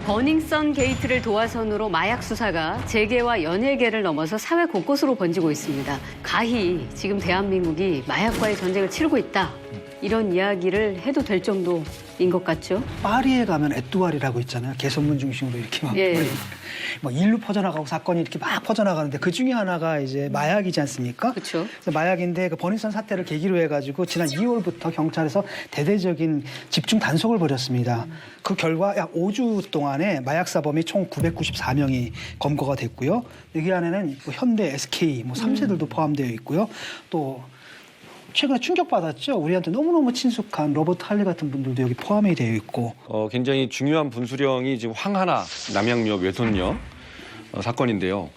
버닝썬 게이트를 도화선으로 마약 수사가 재계와 연예계를 넘어서 사회 곳곳으로 번지고 있습니다. 가히 지금 대한민국이 마약과의 전쟁을 치르고 있다. 이런 이야기를 해도 될 정도인 것 같죠? 파리에 가면 에뚜알이라고 있잖아요. 개선문 중심으로 이렇게 막 예. 뭐 일로 퍼져나가고 사건이 이렇게 막 퍼져나가는데 그 중에 하나가 이제 마약이지 않습니까? 그렇죠. 그래서 마약인데 그 버닝썬 사태를 계기로 해가지고 지난 2월부터 경찰에서 대대적인 집중 단속을 벌였습니다. 그 결과 약 5주 동안에 마약 사범이 총 994명이 검거가 됐고요. 여기 안에는 뭐 현대, SK, 뭐 3세들도 포함되어 있고요. 또 최근에 충격받았죠. 우리한테 너무너무 친숙한 로버트 할리 같은 분들도 여기 포함이 되어 있고. 굉장히 중요한 분수령이 지금 황하나 남양유업 외손녀 사건인데요.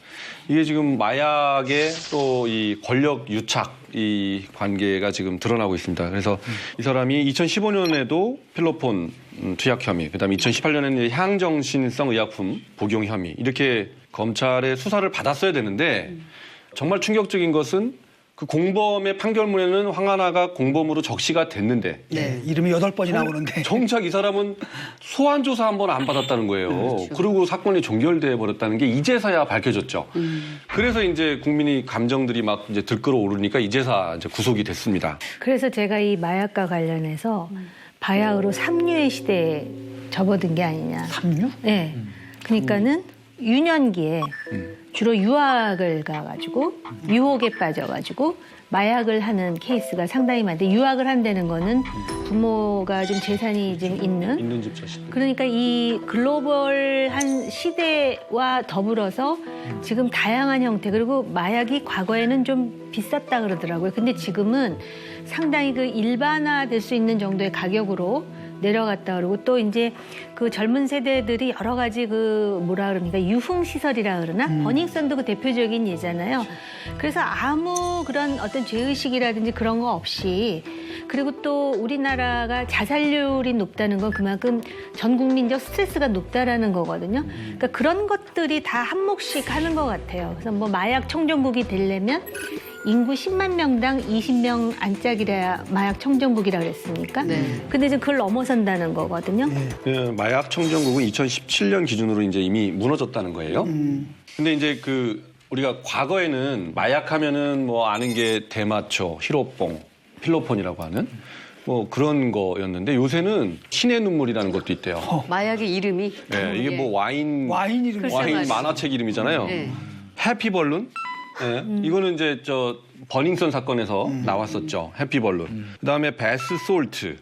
이게 지금 마약의 또 이 권력 유착 이 관계가 지금 드러나고 있습니다. 그래서 이 사람이 2015년에도 필로폰 투약 혐의, 그다음에 2018년에는 향정신성 의약품 복용 혐의 이렇게 검찰의 수사를 받았어야 되는데 정말 충격적인 것은 그 공범의 판결문에는 황하나가 공범으로 적시가 됐는데 네, 이름이 8번이 나오는데. 정작 이 사람은 소환 조사 한 번 안 받았다는 거예요. 그렇죠. 그리고 사건이 종결돼 버렸다는 게 이제서야 밝혀졌죠. 그래서 이제 국민이 감정들이 막 이제 들끓어 오르니까 이제서 이제 구속이 됐습니다. 그래서 제가 이 마약과 관련해서 바야흐로 삼류의 시대에 접어든 게 아니냐. 삼류? 네. 그러니까는 유년기에 주로 유학을 가가지고 유혹에 빠져가지고 마약을 하는 케이스가 상당히 많은데 유학을 한다는 거는 부모가 좀 재산이 좀 있는 집 자식. 그러니까 이 글로벌한 시대와 더불어서 지금 다양한 형태 그리고 마약이 과거에는 좀 비쌌다 그러더라고요. 근데 지금은 상당히 그 일반화될 수 있는 정도의 가격으로 내려갔다 그러고 또 이제 그 젊은 세대들이 여러 가지 그 뭐라 그럽니까 유흥 시설이라 그러나 버닝썬도 그 대표적인 예잖아요. 그래서 아무 그런 어떤 죄의식이라든지 그런 거 없이 그리고 또 우리나라가 자살률이 높다는 건 그만큼 전 국민적 스트레스가 높다라는 거거든요. 그러니까 그런 것들이 다 한몫씩 하는 것 같아요. 그래서 뭐 마약 청정국이 되려면 인구 10만 명당 20명 안짝이라야 마약 청정국이라 그랬으니까. 네. 근데 이제 그걸 넘어선다는 거거든요. 그 마약 청정국은 2017년 기준으로 이제 이미 무너졌다는 거예요. 근데 이제 그 우리가 과거에는 마약하면은 뭐 아는 게 대마초, 히로뽕, 필로폰이라고 하는 뭐 그런 거였는데 요새는 신의 눈물이라는 것도 있대요. 마약의 이름이. 네, 이게 뭐 와인 이름이. 글쎄 와인 말이죠. 만화책 이름이잖아요. 네. 해피벌룬? 네. 이거는 이제 저 버닝썬 사건에서 나왔었죠. 해피벌룬. 그다음에 베스 솔트.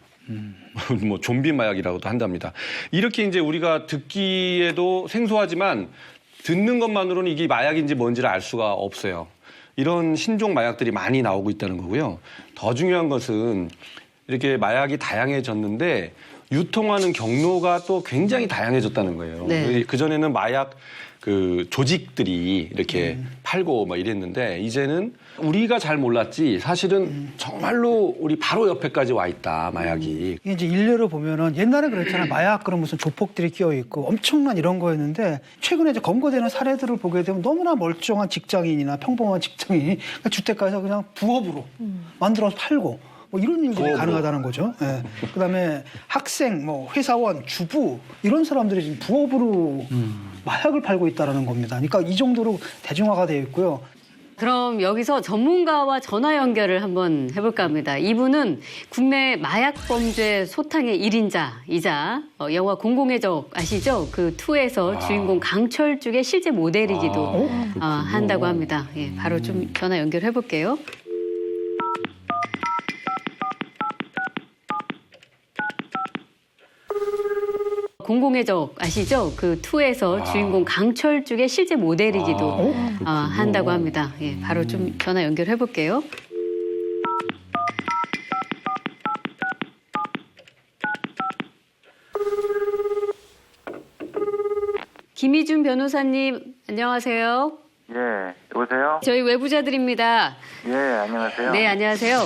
뭐 좀비 마약이라고도 한답니다. 이렇게 이제 우리가 듣기에도 생소하지만 듣는 것만으로는 이게 마약인지 뭔지를 알 수가 없어요. 이런 신종 마약들이 많이 나오고 있다는 거고요. 더 중요한 것은 이렇게 마약이 다양해졌는데 유통하는 경로가 또 굉장히 다양해졌다는 거예요. 네. 그전에는 마약 그 조직들이 이렇게 팔고 막 이랬는데 이제는 우리가 잘 몰랐지 사실은 정말로 우리 바로 옆에까지 와 있다 마약이. 이게 이제 일례로 보면은 옛날에 그랬잖아. 마약 그런 무슨 조폭들이 끼어 있고 엄청난 이런 거였는데 최근에 이제 검거되는 사례들을 보게 되면 너무나 멀쩡한 직장인이나 평범한 직장인이 그러니까 주택가에서 그냥 부업으로 만들어서 팔고 뭐 이런 일들이 부업으로. 가능하다는 거죠. 예. 그다음에 학생, 뭐 회사원, 주부 이런 사람들이 지금 부업으로 마약을 팔고 있다라는 겁니다. 그러니까 이 정도로 대중화가 되어 있고요. 그럼 여기서 전문가와 전화 연결을 한번 해볼까 합니다. 이분은 국내 마약 범죄 소탕의 1인자이자 영화 공공의 적 아시죠? 그 2에서 주인공 강철쭉의 실제 모델이기도 한다고 합니다. 예, 바로 좀 전화 연결해볼게요. 공공의 적 아시죠? 그 2에서 주인공 강철쭉의 실제 모델이기도 한다고 합니다. 예, 바로 좀 전화 연결해 볼게요. 김희준 변호사님, 안녕하세요. 예, 여보세요? 저희 외부자들입니다. 예, 안녕하세요. 네, 안녕하세요.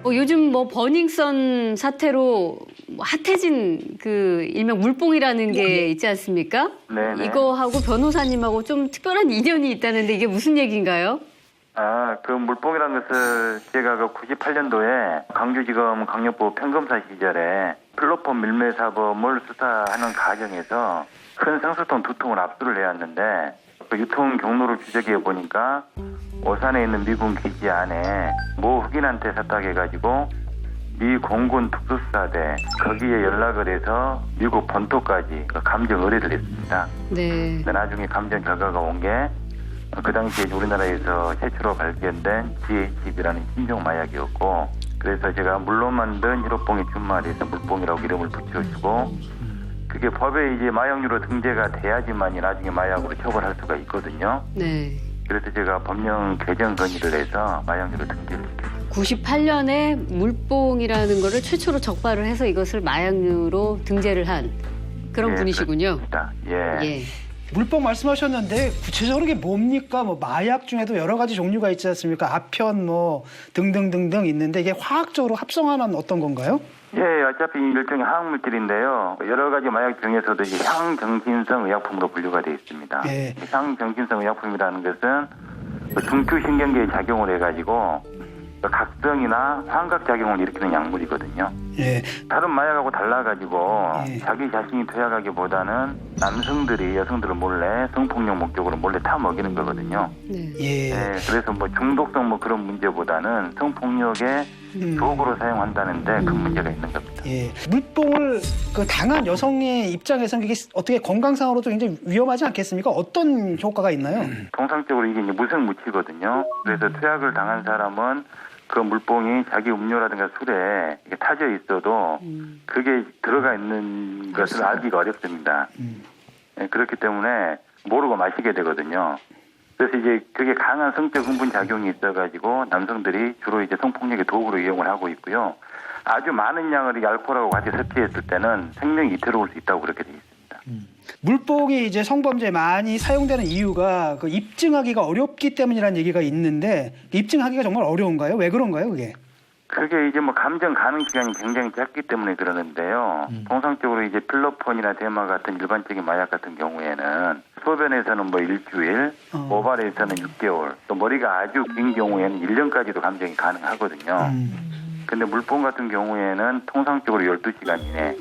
요즘 뭐 버닝썬 사태로 뭐 핫해진 그 일명 물뽕이라는 게 있지 않습니까? 네네. 이거하고 변호사님하고 좀 특별한 인연이 있다는데 이게 무슨 얘기인가요? 아, 그 물뽕이라는 것을 제가 그 98년도에 광주지검 강력부 평검사 시절에 플로폰 밀매 사범을 수사하는 과정에서 큰 생수통 2통을 압수를 해왔는데 그 유통 경로를 추적해 보니까 오산에 있는 미군 기지 안에 모 흑인한테 샀다해가지고 미 공군 특수수사대 거기에 연락을 해서 미국 본토까지 감정 의뢰를 했습니다. 네. 근데 나중에 감정 결과가 온 게 그 당시에 우리나라에서 최초로 발견된 GHB라는 신종 마약이었고, 그래서 제가 물로 만든 히로뽕의 준말에서 물뽕이라고 이름을 붙여주고, 그게 법에 이제 마약류로 등재가 돼야지만이 나중에 마약으로 처벌할 수가 있거든요. 네. 그래서 제가 법령 개정 건의를 해서 마약류로 등재를 시켰습니다. 98년에 물뽕이라는 거를 최초로 적발을 해서 이것을 마약류로 등재를 한 그런 예, 분이시군요. 그렇습니다. 예. 예. 물뽕 말씀하셨는데 구체적으로 이게 뭡니까? 뭐 마약 중에도 여러 가지 종류가 있지 않습니까? 아편 뭐 등등등등 있는데 이게 화학적으로 합성하는 어떤 건가요? 예, 어차피 일종의 화학물질인데요. 여러 가지 마약 중에서도 이제 향정신성 의약품으로 분류가 되어 있습니다. 예. 향정신성 의약품이라는 것은 중추신경계에 작용을 해가지고 각성이나 환각 작용을 일으키는 약물이거든요. 예. 다른 마약하고 달라가지고 예. 자기 자신이 투약하기보다는 남성들이 여성들을 몰래 성폭력 목적으로 몰래 타 먹이는 거거든요. 네. 예. 예, 그래서 뭐 중독성 뭐 그런 문제보다는 성폭력의 도구로 사용한다는데 그 문제가 있는 겁니다. 예. 물뽕을 그 당한 여성의 입장에서는 이게 어떻게 건강상으로도 굉장히 위험하지 않겠습니까? 어떤 효과가 있나요? 통상적으로 이게 이제 무색무취거든요. 그래서 투약을 당한 사람은 그 물뽕이 자기 음료라든가 술에 이게 타져 있어도 그게 들어가 있는 것을 알기가 어렵습니다. 예, 그렇기 때문에 모르고 마시게 되거든요. 그래서 이제 그게 강한 성적 흥분 작용이 있어가지고 남성들이 주로 이제 성폭력의 도구로 이용을 하고 있고요. 아주 많은 양을 이 알코올하고 같이 섭취했을 때는 생명이 위태로울 수 있다고 그렇게 되어 있습니다. 물뽕이 이제 성범죄에 많이 사용되는 이유가 그 입증하기가 어렵기 때문이라는 얘기가 있는데 입증하기가 정말 어려운가요? 왜 그런가요, 그게? 그게 이제 뭐 감정 가능 시간이 굉장히 짧기 때문에 그러는데요. 통상적으로 이제 필로폰이나 대마 같은 일반적인 마약 같은 경우에는 소변에서는 뭐 일주일, 모발에서는 6개월, 또 머리가 아주 긴 경우에는 1년까지도 감정이 가능하거든요. 근데 물뽕 같은 경우에는 통상적으로 12시간 이내,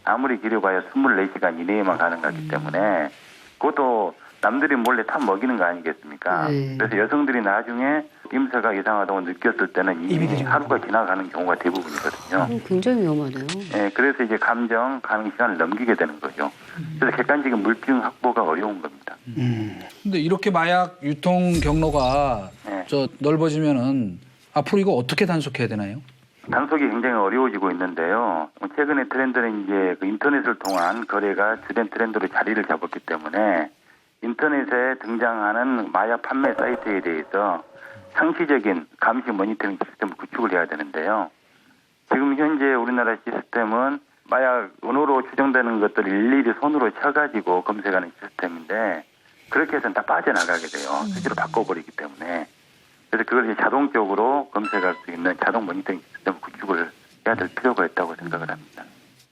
아무리 길어봐야 24시간 이내에만 가능하기 때문에 그것도 남들이 몰래 타 먹이는 거 아니겠습니까? 네. 그래서 여성들이 나중에 임사가 이상하다고 느꼈을 때는 이미 하루가 지나가는 경우가 대부분이거든요. 굉장히 위험하네요. 네, 그래서 이제 감정 가능 시간을 넘기게 되는 거죠. 그래서 객관적인 물증 확보가 어려운 겁니다. 근데 이렇게 마약 유통 경로가 네. 넓어지면은 앞으로 이거 어떻게 단속해야 되나요? 단속이 굉장히 어려워지고 있는데요. 최근에 트렌드는 이제 그 인터넷을 통한 거래가 주된 트렌드로 자리를 잡았기 때문에 인터넷에 등장하는 마약 판매 사이트에 대해서 상시적인 감시 모니터링 시스템을 구축을 해야 되는데요. 지금 현재 우리나라 시스템은 마약 은호로 추정되는 것들을 일일이 손으로 쳐가지고 검색하는 시스템인데 그렇게 해서는 다 빠져나가게 돼요. 수시로 바꿔버리기 때문에. 그래서 그걸 이제 자동적으로 검색할 수 있는 자동 모니터링 시스템을 구축을 해야 될 필요가 있다고 생각을 합니다.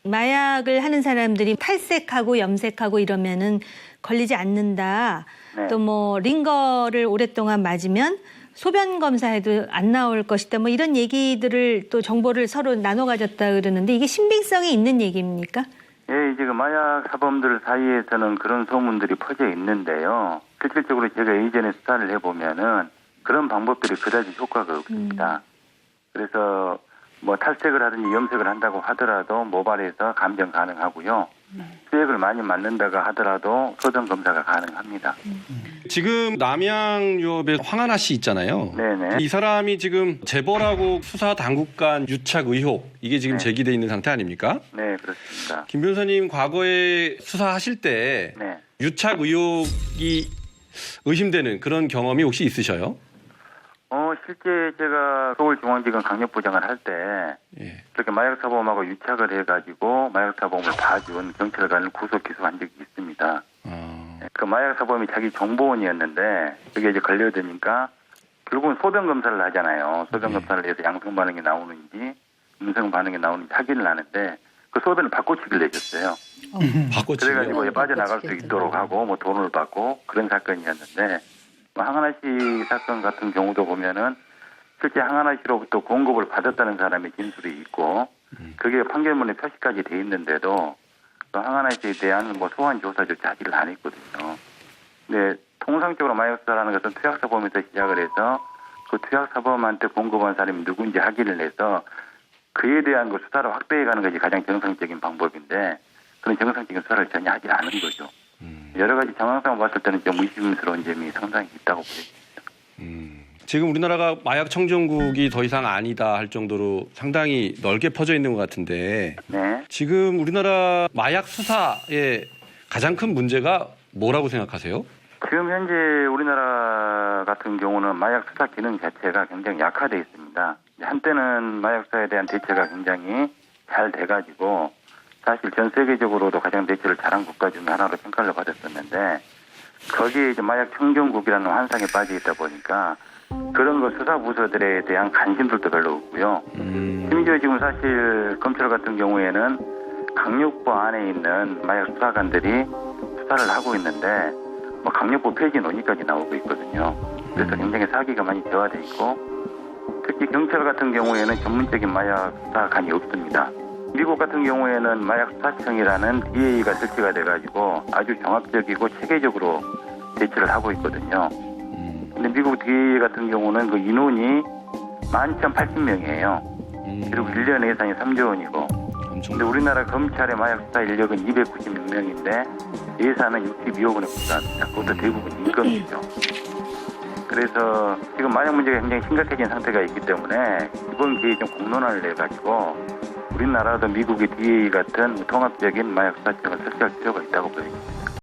마약을 하는 사람들이 탈색하고 염색하고 이러면은 걸리지 않는다. 네. 또 뭐 링거를 오랫동안 맞으면 소변 검사에도 안 나올 것이다. 뭐 이런 얘기들을 또 정보를 서로 나눠 가졌다 그러는데 이게 신빙성이 있는 얘기입니까? 예, 이제 그 마약 사범들 사이에서는 그런 소문들이 퍼져 있는데요. 실질적으로 제가 예전에 수사를 해보면은 그런 방법들이 그다지 효과가 없습니다. 그래서 뭐 탈색을 하든지 염색을 한다고 하더라도 모발에서 감정 가능하고요. 수액을 많이 맞는다고 하더라도 소변 검사가 가능합니다. 지금 남양유업의 황하나 씨 있잖아요. 네네. 이 사람이 지금 재벌하고 수사 당국 간 유착 의혹 이게 지금 제기돼 있는 상태 아닙니까? 네, 그렇습니다. 김 변호사님 과거에 수사하실 때 네. 유착 의혹이 의심되는 그런 경험이 혹시 있으셔요? 실제 제가 서울중앙지검 강력부장을 할 때 예. 그렇게 마약사범하고 유착을 해가지고 마약사범을 봐준 경찰관을 구속 기소한 적이 있습니다. 그 마약사범이 자기 정보원이었는데 그게 이제 걸려드니까 결국은 소변 검사를 하잖아요. 소변 검사를 해서 양성 반응이 나오는지 음성 반응이 나오는지 확인을 하는데 그 소변을 바꿔치기를 내줬어요. 그래가지고 빠져나갈 수 있도록 하고 뭐 돈을 받고 그런 사건이었는데 황하나 씨 사건 같은 경우도 보면은 실제 황하나 씨로부터 공급을 받았다는 사람의 진술이 있고 그게 판결문에 표시까지 돼 있는데도 또 황하나 씨에 대한 뭐 소환 조사조차 하지를 안 했거든요. 근데 통상적으로 마약 수사라는 것은 투약사범에서 시작을 해서 그 투약사범한테 공급한 사람이 누군지 확인을 해서 그에 대한 그 수사를 확대해가는 것이 가장 정상적인 방법인데 그런 정상적인 수사를 전혀 하지 않은 거죠. 여러 가지 정황상을 봤을 때는 좀 의심스러운 점이 상당히 있다고 보여집니다. 지금 우리나라가 마약 청정국이 더 이상 아니다 할 정도로 상당히 넓게 퍼져 있는 것 같은데 네. 지금 우리나라 마약 수사의 가장 큰 문제가 뭐라고 생각하세요? 지금 현재 우리나라 같은 경우는 마약 수사 기능 자체가 굉장히 약화되어 있습니다. 한때는 마약 수사에 대한 대처가 굉장히 잘 돼가지고 사실 전 세계적으로도 가장 대처를 잘한 국가 중에 하나로 평가를 받았었는데 거기에 이제 마약 청정국이라는 환상에 빠져 있다 보니까 그런 거 수사 부서들에 대한 관심들도 별로 없고요. 심지어 지금 사실 검찰 같은 경우에는 강력부 안에 있는 마약 수사관들이 수사를 하고 있는데 뭐 강력부 폐지 논의까지 나오고 있거든요. 그래서 굉장히 사기가 많이 저하돼 있고 특히 경찰 같은 경우에는 전문적인 마약 수사관이 없습니다. 미국 같은 경우에는 마약 수사청이라는 DEA가 설치가 돼가지고 아주 종합적이고 체계적으로 대처를 하고 있거든요. 근데 미국 DEA 같은 경우는 그 인원이 11,080명이에요. 그리고 1년 예산이 3조 원이고. 근데 우리나라 검찰의 마약 수사 인력은 296명인데 예산은 62억 원에 불과합니다. 그것도 대부분 인건비죠. 그래서 지금 마약 문제가 굉장히 심각해진 상태가 있기 때문에 이번 기회에 좀 공론화를 내가지고 우리나라도 미국의 DEA 같은 통합적인 마약 수사청을 설치할 필요가 있다고 보입니다.